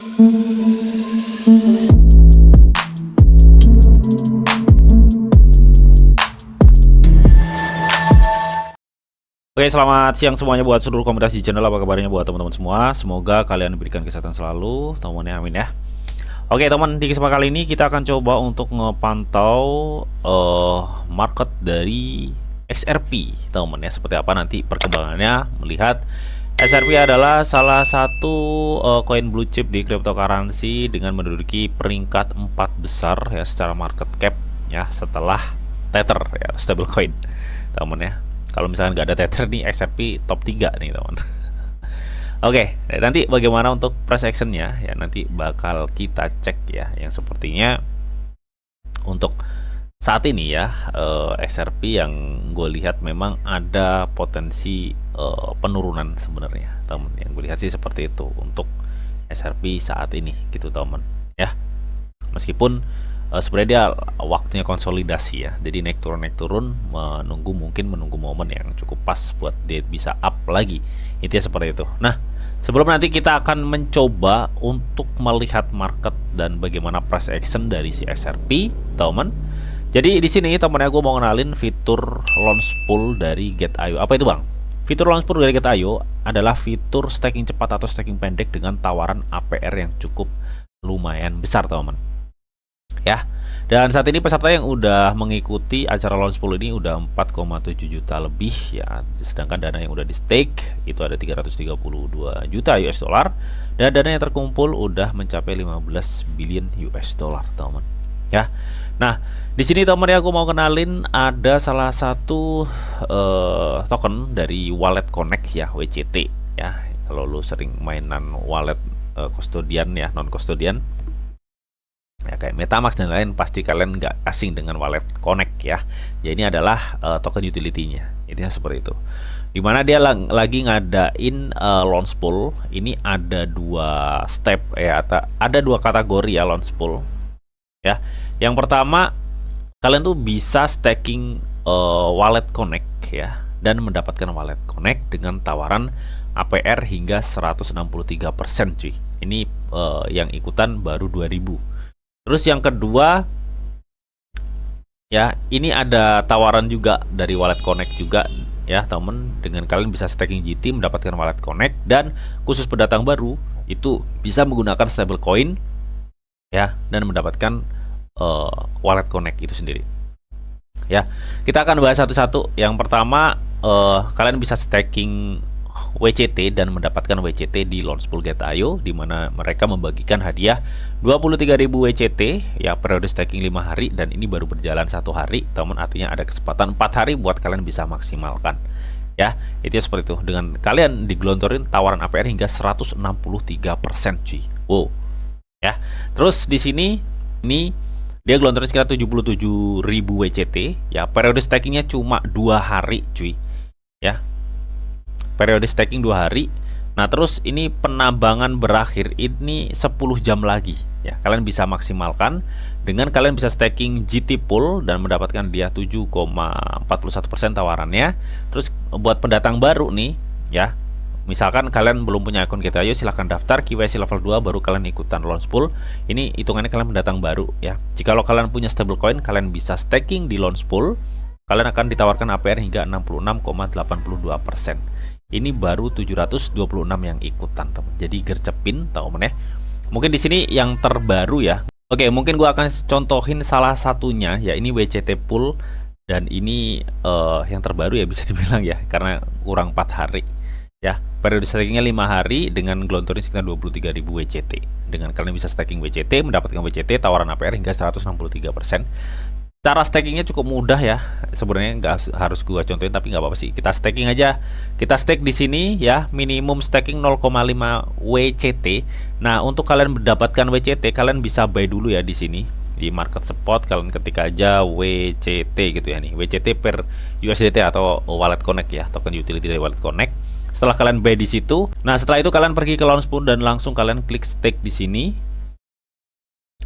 Oke, selamat siang semuanya buat seluruh komunitas di channel. Apa kabarnya buat teman-teman semua? Semoga kalian diberikan kesehatan selalu, teman-teman, amin ya. Oke teman, di kesempatan kali ini kita akan coba untuk ngepantau market dari XRP, teman-teman ya. Seperti apa nanti perkembangannya, melihat XRP adalah salah satu koin blue chip di cryptocurrency dengan menduduki peringkat 4 besar ya secara market cap ya, setelah Tether ya, stablecoin, teman-teman ya. Kalau misalkan nggak ada Tether nih, XRP top 3 nih teman. Oke, nanti bagaimana untuk price actionnya ya, nanti bakal kita cek ya. Yang sepertinya untuk saat ini ya, XRP yang gue lihat memang ada potensi penurunan sebenarnya teman. Yang gue lihat sih seperti itu untuk XRP saat ini gitu teman ya. Meskipun sebenarnya dia waktunya konsolidasi ya, jadi naik turun mungkin menunggu momen yang cukup pas buat dia bisa up lagi, intinya seperti itu. Nah, sebelum nanti kita akan mencoba untuk melihat market dan bagaimana price action dari si XRP, teman. Jadi di sini teman-teman, gue mau kenalin fitur launch pool dari Get.io. Apa itu bang? Fitur launch pool dari Get.io adalah fitur staking cepat atau staking pendek dengan tawaran APR yang cukup lumayan besar teman. Ya, dan saat ini peserta yang udah mengikuti acara launch pool ini udah 4,7 juta lebih ya, sedangkan dana yang udah di stake itu ada 332 juta US dollar dan dana yang terkumpul udah mencapai 15 billion US dollar teman ya. Nah, di sini teman ya, aku mau kenalin ada salah satu token dari Wallet Connect ya, WCT ya. Kalau lu sering mainan wallet custodian ya, non custodian ya kayak MetaMask dan lain, pasti kalian nggak asing dengan Wallet Connect ya. Jadi ini adalah token utility-nya, intinya seperti itu. Dimana dia lagi ngadain launch pool. Ini ada dua step ya, ada dua kategori ya launch pool ya. Yang pertama, kalian tuh bisa staking Wallet Connect ya, dan mendapatkan Wallet Connect dengan tawaran APR hingga 163% cuy. Ini yang ikutan baru 2000. Terus yang kedua ya, ini ada tawaran juga dari Wallet Connect juga ya temen, dengan kalian bisa staking GT mendapatkan Wallet Connect, dan khusus pendatang baru itu bisa menggunakan stablecoin ya dan mendapatkan Wallet Connect itu sendiri ya. Kita akan bahas satu-satu. Yang pertama, kalian bisa staking WCT dan mendapatkan WCT di launch pool Get.io, di mana mereka membagikan hadiah 23.000 WCT ya, periode staking 5 hari, dan ini baru berjalan 1 hari teman, artinya ada kesempatan 4 hari buat kalian bisa maksimalkan ya. Itu seperti itu, dengan kalian digelontorin tawaran APR hingga 163% cuy. Wow ya. Terus di sini ini dia gelontorin sekitar 77.000 WCT ya, periode stakingnya cuma 2 hari cuy ya, periode staking 2 hari. Nah, terus ini penambangan berakhir ini 10 jam lagi ya. Kalian bisa maksimalkan dengan kalian bisa staking GT pool dan mendapatkan dia 7,41% tawarannya. Terus buat pendatang baru nih ya, misalkan kalian belum punya akun Get.io, silahkan daftar KYC level 2 baru kalian ikutan launch pool. Ini hitungannya kalian pendatang baru ya. Jikalau kalian punya stablecoin, kalian bisa staking di launch pool. Kalian akan ditawarkan APR hingga 66,82%. Ini baru 726 yang ikutan teman. Jadi gercepin teman ya. Mungkin di sini yang terbaru ya. Oke, mungkin gua akan contohin salah satunya ya, ini WCT pool, dan ini yang terbaru ya bisa dibilang ya, karena kurang 4 hari ya. Periode stakingnya 5 hari dengan gelontorin sekitar 23.000 WCT. Dengan kalian bisa staking WCT, mendapatkan WCT tawaran APR hingga 163%. Cara stakingnya cukup mudah ya, sebenarnya nggak harus gua contohin, tapi nggak apa-apa sih, kita staking aja. Kita stake di sini ya, minimum staking 0,5 WCT. Nah, untuk kalian mendapatkan WCT, kalian bisa buy dulu ya di sini di market spot. Kalian ketik aja WCT gitu ya, nih WCT per USDT atau Wallet Connect ya, token utility dari Wallet Connect. Setelah kalian buy di situ, nah setelah itu kalian pergi ke launch pool dan langsung kalian klik stake di sini.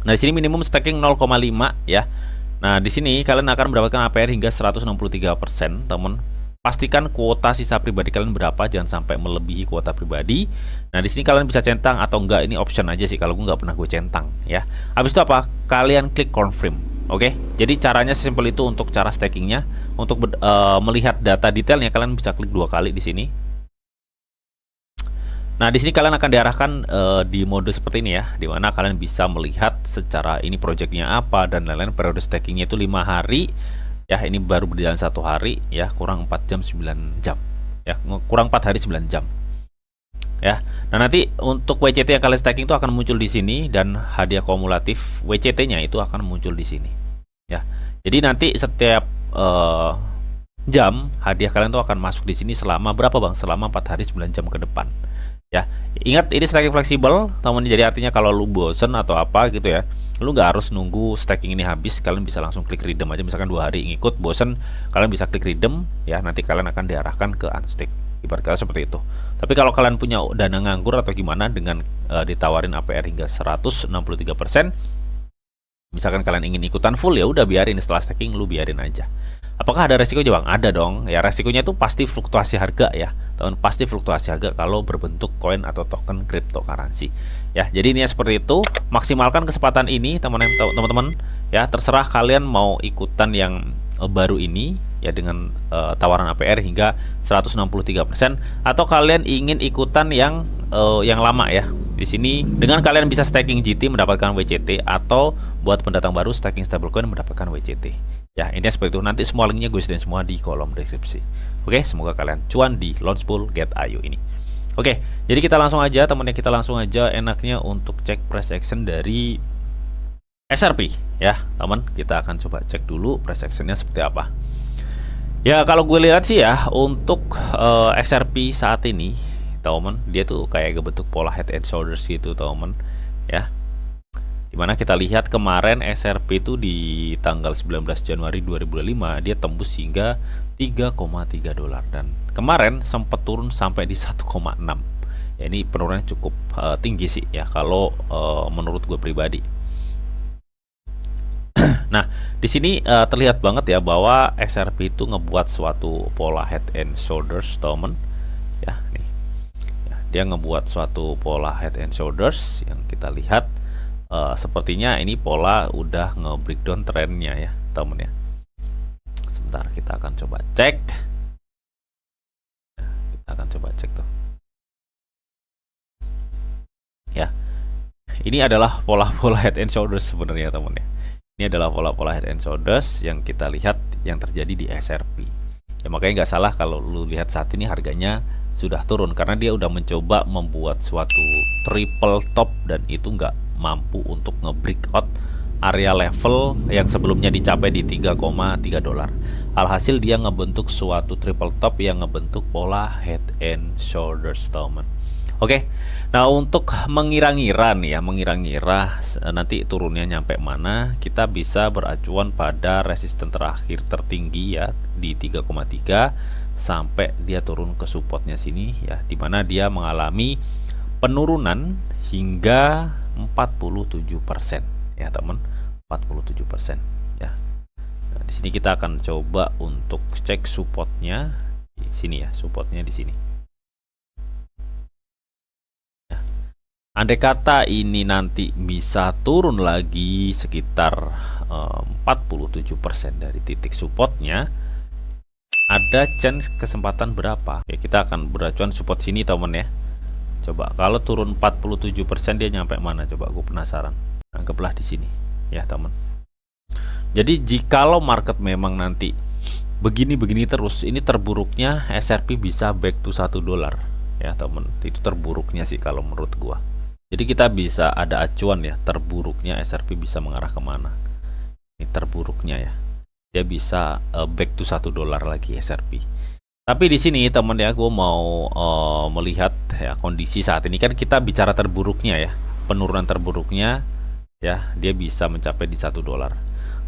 Nah, di sini minimum staking 0,5 ya. Nah, di sini kalian akan mendapatkan APR hingga 163%, teman. pastikan kuota sisa pribadi kalian berapa, jangan sampai melebihi kuota pribadi. Nah, di sini kalian bisa centang atau enggak, ini option aja sih, kalau gue nggak pernah gue centang ya. Habis itu apa? Kalian klik confirm. Oke, jadi caranya sesimpel itu untuk cara stakingnya. Untuk melihat data detailnya kalian bisa klik 2 kali di sini. Nah, di sini kalian akan diarahkan di mode seperti ini ya, dimana kalian bisa melihat secara ini projectnya apa dan lain-lain. Periode stakingnya itu 5 hari. Ya, ini baru berjalan 1 hari ya, kurang 4 jam 9 jam ya, kurang 4 hari 9 jam ya. Nah, nanti untuk WCT yang kalian staking itu akan muncul di sini, dan hadiah kumulatif WCT-nya itu akan muncul di sini ya. Jadi nanti setiap jam hadiah kalian tuh akan masuk di sini selama berapa Bang? Selama 4 hari 9 jam ke depan ya. Ingat, ini staking fleksibel teman, jadi artinya kalau lu bosen atau apa gitu ya, lu nggak harus nunggu staking ini habis, kalian bisa langsung klik redeem aja. Misalkan 2 hari ngikut bosen, kalian bisa klik redeem ya, nanti kalian akan diarahkan ke unstake, ibarat kata seperti itu. Tapi kalau kalian punya dana nganggur atau gimana, dengan ditawarin APR hingga 163%, misalkan kalian ingin ikutan full, ya udah biarin, setelah staking lu biarin aja. Apakah ada resiko aja Bang? Ada dong ya, resikonya itu pasti fluktuasi harga ya teman, pasti fluktuasi harga kalau berbentuk koin atau token cryptocurrency ya. Jadi ini seperti itu, maksimalkan kesempatan ini teman-teman ya. Terserah kalian mau ikutan yang baru ini ya, dengan tawaran APR hingga 163%, atau kalian ingin ikutan yang lama ya. Di sini dengan kalian bisa staking GT mendapatkan WCT, atau buat pendatang baru staking stablecoin mendapatkan WCT. Ya, intinya seperti itu. Nanti semua linknya gue sediain semua di kolom deskripsi. Oke, semoga kalian cuan di Launchpool Get.io ini. Oke, jadi kita langsung aja temennya, kita langsung aja enaknya untuk cek price action dari SRP ya teman. Kita akan coba cek dulu price actionnya seperti apa. Ya, kalau gue lihat sih ya, untuk SRP saat ini teman, dia tuh kayak bentuk pola head and shoulders gitu teman ya. Dimana kita lihat kemarin SRP itu di tanggal 19 Januari 2025 dia tembus hingga 3,3 dolar, dan kemarin sempat turun sampai di 1,6. Ya, ini penurunannya cukup tinggi sih ya kalau menurut gue pribadi. Nah, di sini terlihat banget ya bahwa SRP itu ngebuat suatu pola head and shoulders teman ya. Nih ya, dia ngebuat suatu pola head and shoulders yang kita lihat. Sepertinya ini pola udah nge-breakdown trennya ya temen ya. Sebentar, kita akan coba cek. Kita akan coba cek tuh ya. Ini adalah pola-pola head and shoulders sebenarnya temen ya. Ini adalah pola-pola head and shoulders yang kita lihat yang terjadi di SRP ya. Makanya nggak salah kalau lu lihat saat ini harganya sudah turun, karena dia udah mencoba membuat suatu triple top, dan itu nggak mampu untuk nge-breakout area level yang sebelumnya dicapai di 3,3 dolar. Alhasil dia ngebentuk suatu triple top yang ngebentuk pola head and shoulders teman. Oke, nah untuk mengira-ngira nih ya, mengira-ngira nanti turunnya nyampe mana, kita bisa beracuan pada resisten terakhir tertinggi ya di 3,3 sampai dia turun ke supportnya sini ya, dimana dia mengalami penurunan hingga 47% ya teman, 47% ya. Nah, di sini kita akan coba untuk cek supportnya di sini ya, supportnya di sini. Ya. Andai kata ini nanti bisa turun lagi sekitar 47% dari titik supportnya, ada chance kesempatan berapa? Ya, kita akan beracuan support sini teman ya. Coba kalau turun 47% dia nyampe mana? Coba gue penasaran. Anggaplah di sini ya teman. Jadi jikalau market memang nanti begini-begini terus, ini terburuknya SRP bisa back to 1 dolar ya teman. Itu terburuknya sih kalau menurut gua. Jadi kita bisa ada acuan ya, terburuknya SRP bisa mengarah kemana. Ini terburuknya ya, dia bisa back to 1 dolar lagi SRP. Tapi di sini teman ya, gue mau melihat ya kondisi saat ini. Kan kita bicara terburuknya ya, penurunan terburuknya ya, dia bisa mencapai di 1 dolar.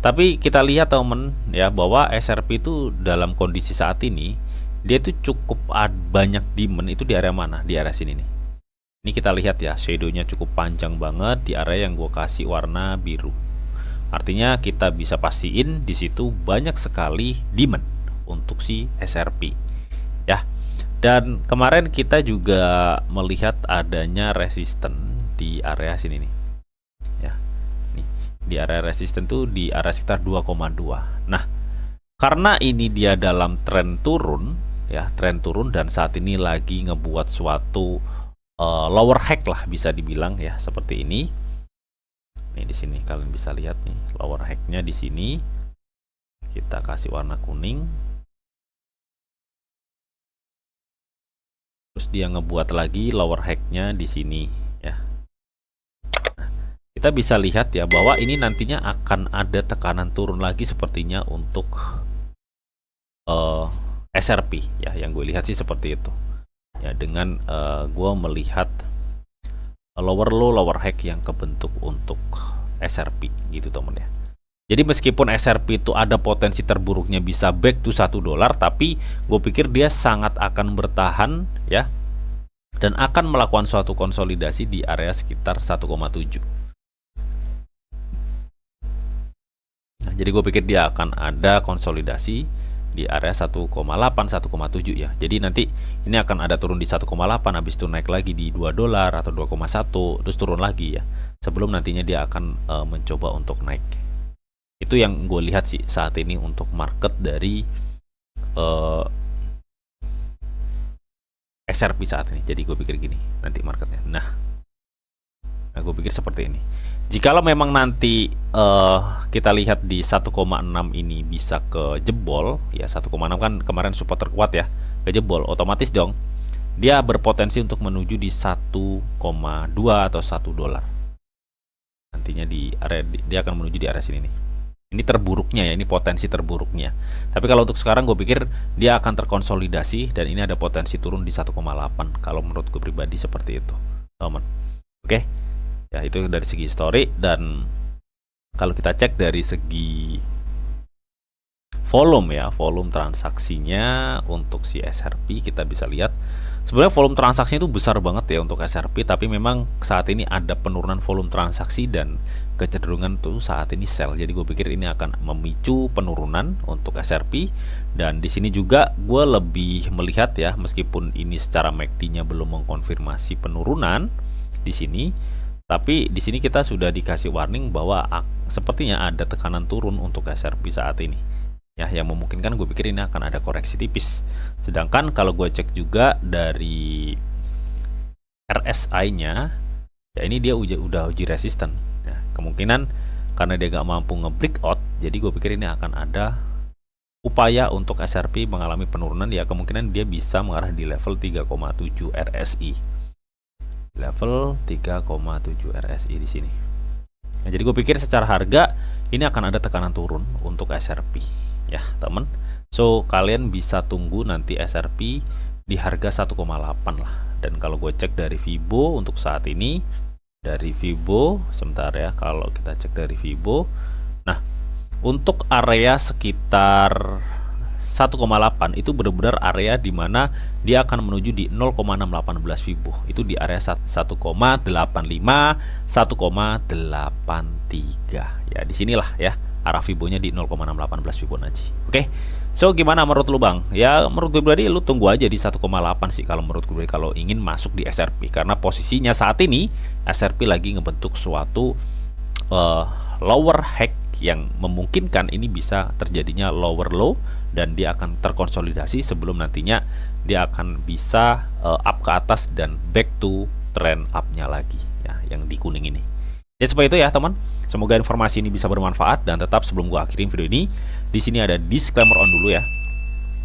Tapi kita lihat teman ya, bahwa SRP itu dalam kondisi saat ini dia itu cukup banyak demand itu di area mana? Di area sini nih. Ini kita lihat ya, shadownya cukup panjang banget di area yang gue kasih warna biru. Artinya kita bisa pastiin di situ banyak sekali demand untuk si SRP. Dan kemarin kita juga melihat adanya resisten di area sini nih. Ya. Nih, di area resisten tuh di area sekitar 2,2. Nah, karena ini dia dalam tren turun, ya, tren turun dan saat ini lagi ngebuat suatu lower high lah bisa dibilang ya, seperti ini. Nih di sini kalian bisa lihat nih lower high-nya di sini. Kita kasih warna kuning. Terus dia ngebuat lagi lower high-nya di sini ya. Nah, kita bisa lihat ya bahwa ini nantinya akan ada tekanan turun lagi sepertinya untuk SRP ya, yang gue lihat sih seperti itu. Ya, dengan gue melihat lower low, lower high yang kebentuk untuk SRP gitu temen ya. Jadi meskipun SRP itu ada potensi terburuknya bisa back to $1, tapi gue pikir dia sangat akan bertahan ya, dan akan melakukan suatu konsolidasi di area sekitar 1,7. Nah, jadi gue pikir dia akan ada konsolidasi di area 1,8, 1,7 ya. Jadi nanti ini akan ada turun di 1,8, habis itu naik lagi di $2 atau 2,1, terus turun lagi ya. Sebelum nantinya dia akan mencoba untuk naik. Itu yang gue lihat sih saat ini untuk market dari SRP saat ini. Jadi gue pikir gini nanti marketnya. Nah gue pikir seperti ini. Jikalau memang nanti kita lihat di 1,6 ini bisa ke jebol ya, 1,6 kan kemarin support terkuat ya, ke jebol otomatis dong dia berpotensi untuk menuju di 1,2 atau $1. Nantinya di area dia akan menuju di area sini nih. Ini terburuknya ya, ini potensi terburuknya. Tapi kalau untuk sekarang gue pikir dia akan terkonsolidasi dan ini ada potensi turun di 1,8 kalau menurut gue pribadi seperti itu, teman. Oke. Ya, itu dari segi histori. Dan kalau kita cek dari segi volume ya, volume transaksinya untuk si SRP kita bisa lihat sebenarnya volume transaksinya itu besar banget ya untuk SRP, tapi memang saat ini ada penurunan volume transaksi dan kecenderungan tuh saat ini sell. Jadi gue pikir ini akan memicu penurunan untuk SRP. Dan di sini juga gue lebih melihat ya, meskipun ini secara MACD-nya belum mengkonfirmasi penurunan di sini, tapi di sini kita sudah dikasih warning bahwa sepertinya ada tekanan turun untuk SRP saat ini. Ya, yang memungkinkan gue pikir ini akan ada koreksi tipis. Sedangkan kalau gue cek juga dari RSI-nya, ya ini dia udah uji resisten. Ya, kemungkinan karena dia gak mampu nge-breakout, jadi gue pikir ini akan ada upaya untuk SRP mengalami penurunan. Ya, kemungkinan dia bisa mengarah di level 3,7 RSI. Level 3,7 RSI di sini. Nah, jadi gue pikir secara harga ini akan ada tekanan turun untuk SRP ya temen. So kalian bisa tunggu nanti SRP di harga 1,8 lah. Dan kalau gue cek dari Fibo untuk saat ini, dari Fibo sebentar ya, kalau kita cek dari Fibo, nah untuk area sekitar 1,8 itu benar-benar area dimana dia akan menuju di 0,618 Fibo. Itu di area 1,85, 1,83 ya, disinilah ya arah Fibonya di 0,618 Fibonacci. Oke. So gimana menurut lu Bang? Ya menurut gue pribadi lu tunggu aja di 1,8 sih kalau menurut gue, kalau ingin masuk di SRP, karena posisinya saat ini SRP lagi ngebentuk suatu lower high yang memungkinkan ini bisa terjadinya lower low dan dia akan terkonsolidasi sebelum nantinya dia akan bisa up ke atas dan back to trend up-nya lagi ya, yang di kuning ini. Ya seperti itu ya teman. Semoga informasi ini bisa bermanfaat, dan tetap sebelum gua akhirin video ini, di sini ada disclaimer on dulu ya,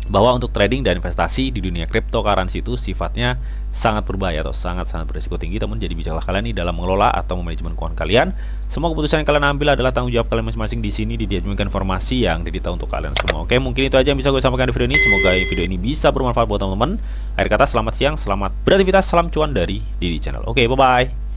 bahwa untuk trading dan investasi di dunia cryptocurrency itu sifatnya sangat berbahaya atau sangat-sangat berisiko tinggi teman. Jadi bijaklah kalian nih dalam mengelola atau memanajemen keuangan kalian. Semua keputusan yang kalian ambil adalah tanggung jawab kalian masing-masing. Di sini dijaminkan informasi yang didita untuk kalian semua. Oke, mungkin itu aja yang bisa gue sampaikan di video ini. Semoga video ini bisa bermanfaat buat teman-teman. Akhir kata, selamat siang, selamat beraktivitas, salam cuan dari Didi Channel. Oke, bye-bye.